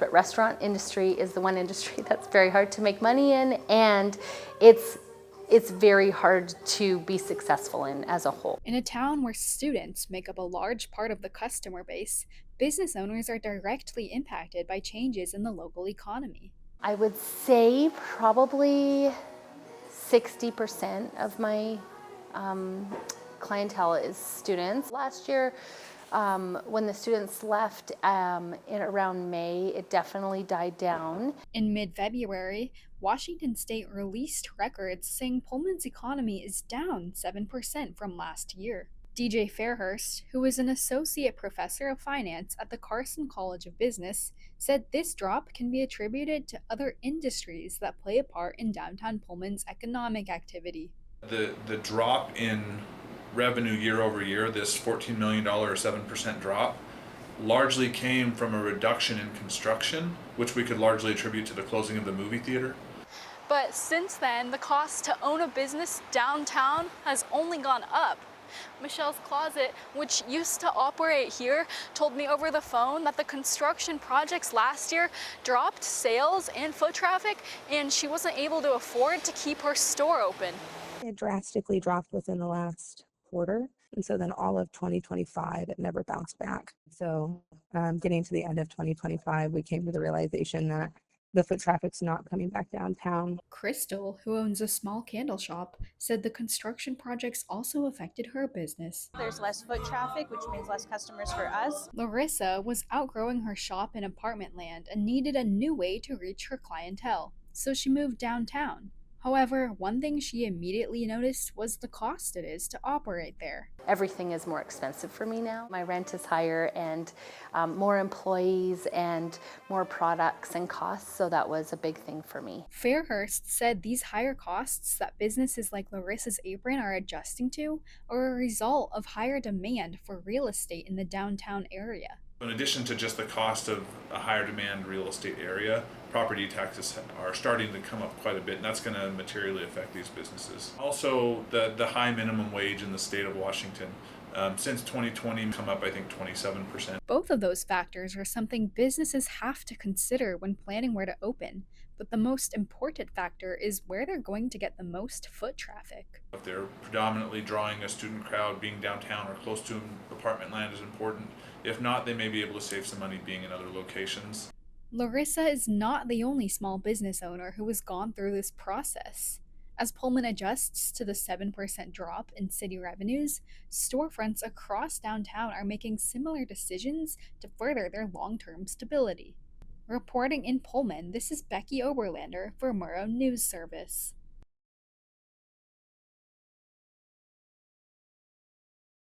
but restaurant industry is the one industry that's very hard to make money in, and it's very hard to be successful in as a whole. In a town where students make up a large part of the customer base, business owners are directly impacted by changes in the local economy. I would say probably 60% of my clientele is students. Last year, when the students left in around May, it definitely died down. In mid February, Washington State released records saying Pullman's economy is down 7% from last year. DJ Fairhurst, who is an associate professor of finance at the Carson College of Business, said this drop can be attributed to other industries that play a part in downtown Pullman's economic activity. The drop in revenue year over year, this $14 million or 7% drop, largely came from a reduction in construction, which we could largely attribute to the closing of the movie theater. But since then, the cost to own a business downtown has only gone up. Michelle's Closet, which used to operate here, told me over the phone that the construction projects last year dropped sales and foot traffic, and she wasn't able to afford to keep her store open. It drastically dropped within the last quarter. And so then all of 2025, it never bounced back. So getting to the end of 2025, we came to the realization that the foot traffic's not coming back downtown. Crystal, who owns a small candle shop, said the construction projects also affected her business. There's less foot traffic, which means less customers for us. Larissa was outgrowing her shop in apartment land and needed a new way to reach her clientele, so she moved downtown. However, one thing she immediately noticed was the cost it is to operate there. Everything is more expensive for me now. My rent is higher, and more employees and more products and costs, so that was a big thing for me. Fairhurst said these higher costs that businesses like Larissa's Apron are adjusting to are a result of higher demand for real estate in the downtown area. In addition to just the cost of a higher demand real estate area, property taxes are starting to come up quite a bit, and that's going to materially affect these businesses. Also, the high minimum wage in the state of Washington, since 2020, come up, I think, 27%. Both of those factors are something businesses have to consider when planning where to open, but the most important factor is where they're going to get the most foot traffic. If they're predominantly drawing a student crowd, being downtown or close to apartment land is important. If not, they may be able to save some money being in other locations. Larissa is not the only small business owner who has gone through this process. As Pullman adjusts to the 7% drop in city revenues, storefronts across downtown are making similar decisions to further their long-term stability. Reporting in Pullman, this is Becky Oberlander for Murrow News Service.